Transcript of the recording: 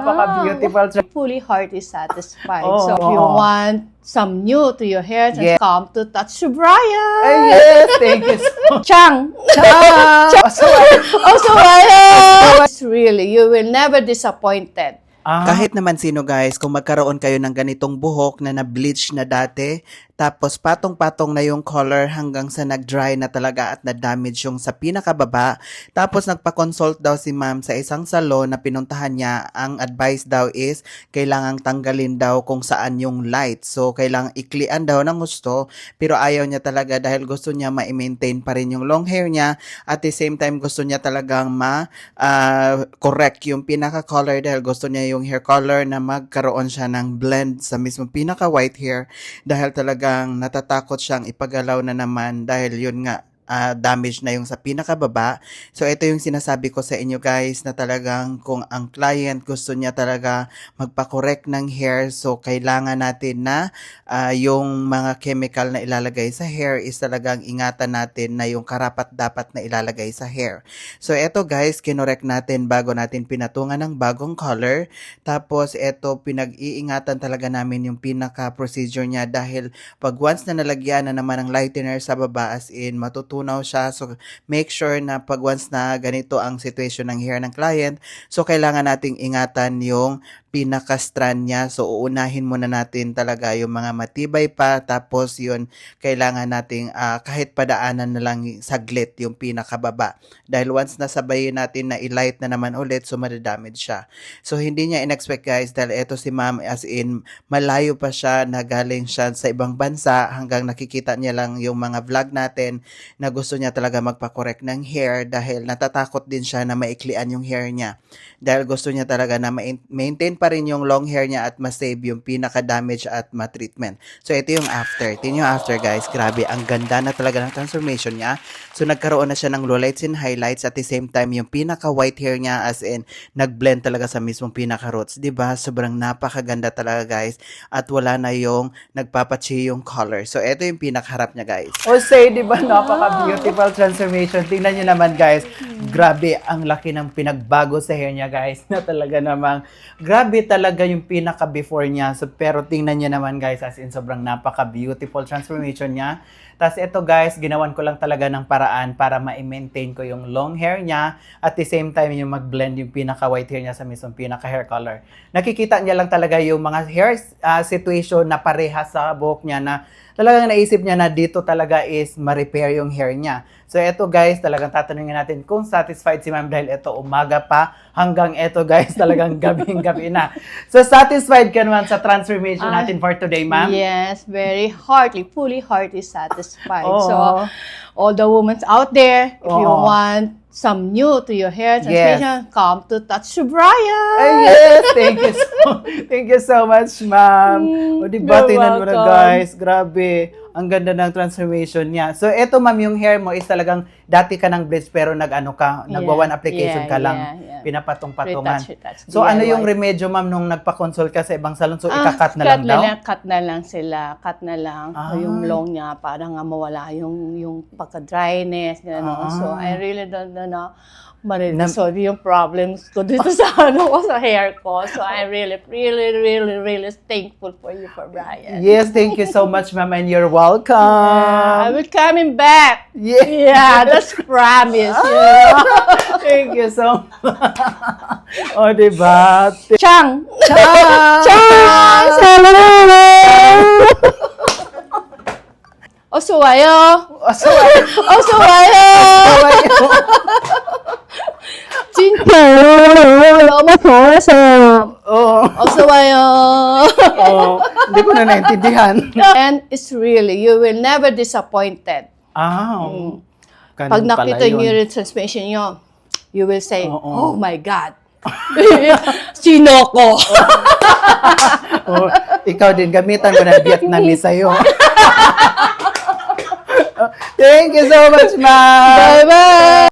Beautiful. Fully heart is satisfied. Oh, So if you want some new to your hair, just Yeah. come to Touch Brian. Yes, thank you so much. Chang! Also, it's really, you will never disappointed. Kahit naman sino guys, kung magkaroon kayo ng ganitong buhok na na-bleach na dati, tapos patong-patong na yung color hanggang sa nag-dry na talaga at na-damage yung sa pinakababa. Tapos nagpa-consult daw si ma'am sa isang salon na pinuntahan niya. Ang advice daw is kailangang tanggalin daw kung saan yung light. So kailangang iklian daw ng gusto, pero ayaw niya talaga dahil gusto niya ma-maintain pa rin yung long hair niya. At the same time gusto niya talagang correct yung pinaka-color dahil gusto niya yung hair color na magkaroon siya ng blend sa mismo pinaka-white hair dahil talagang natatakot siyang ipagalaw na naman dahil yun nga damage na yung sa pinakababa. So ito yung sinasabi ko sa inyo guys na talagang kung ang client gusto niya talaga magpa-correct ng hair, so kailangan natin na yung mga chemical na ilalagay sa hair is talagang ingatan natin na yung karapat-dapat na ilalagay sa hair. So ito guys, kinorek natin bago natin pinatungan ng bagong color. Tapos ito pinag-iingatan talaga namin yung pinaka-procedure niya dahil pag once na nalagyan na naman ng lightener sa baba as in matutunaw siya. So make sure na pag once na ganito ang situation ng hair ng client, so kailangan nating ingatan yung pinaka-strand niya. So uunahin muna natin talaga yung mga matibay pa, tapos yun kailangan nating kahit padaanan na lang saglit yung pinakababa dahil once nasabayin natin na i-light na naman ulit, so madadamage siya. So hindi niya in-expect guys dahil eto si ma'am as in malayo pa siya, nagaling siya sa ibang bansa, hanggang nakikita niya lang yung mga vlog natin na gusto niya talaga magpa-correct ng hair dahil natatakot din siya na maiklian yung hair niya dahil gusto niya talaga na maintain pa rin yung long hair niya at ma-save yung pinaka-damage at ma-treatment. So ito yung after. Ito yung after guys. Grabe, ang ganda na talaga ng transformation niya. So nagkaroon na siya ng lowlights and highlights at the same time yung pinaka-white hair niya as in nag-blend talaga sa mismong pinaka-roots. Diba? Sobrang napakaganda talaga guys at wala na yung nagpapachi yung color. So ito yung pinakaharap niya guys. O say, di ba, napaka-beautiful transformation. Tingnan nyo naman guys, grabe ang laki ng pinagbago sa hair niya guys, na talaga namang, grabe talaga yung pinaka-before niya. So, pero tingnan nyo naman guys, as in sobrang napaka-beautiful transformation niya. Tapos ito guys, ginawan ko lang talaga ng paraan para ma-maintain ko yung long hair niya at the same time yung mag-blend yung pinaka-white hair niya sa mismong pinaka-hair color. Nakikita niya lang talaga yung mga hair situation na parehas sa buhok niya na talagang naisip niya na dito talaga is ma-repair yung hair niya. So ito guys, talagang tatanungin natin kung satisfied si ma'am dahil ito umaga pa hanggang ito guys talagang gabing-gabi na. So satisfied ka naman sa transformation natin for today, ma'am? Yes, very fully heart is satisfied. Oh. So all the women out there, if you Oh. want some new to your hair transformation, come to Touch Brian. Yes, thank you so much, ma'am. O diba, You're tingnan mo na welcome. guys, grabe. Ang ganda ng transformation niya. So eto ma'am, yung hair mo is talagang dati ka ng bleach pero nagwa-one application ka lang. Yeah. Pinapatong-patungan. Retouch. So ano yung DIY. remedyo ma'am nung nagpa-consult ka sa ibang salon? So ika-cut na lang daw? Cut na lang sila. Cut na lang. Yung long niya para nga mawala yung pagka-dryness. Gano'n. So I really don't know ma-resolve yung problems ko dito sa sa hair ko. So I'm really thankful for you, for Brian. Yes, thank you so much ma'am and you're welcome. I will coming back. Yeah. Yeah, that's promise. You know? Thank you so much. O diba? Chang! Ciao! Chang! Osuwayo! Osuwayo! 진짜 너무 좋아서 Oo. Osuwayo! Hindi ko na naintindihan. And it's really, you will never disappointed. Ganun Pag nakita pala yun. niyo yung transmission niyo, you will say, Oo. oh my God! Sino ko? Ikaw din, gamitan mo ng Vietnamese sa'yo. Thank you so much, ma'am. Bye-bye!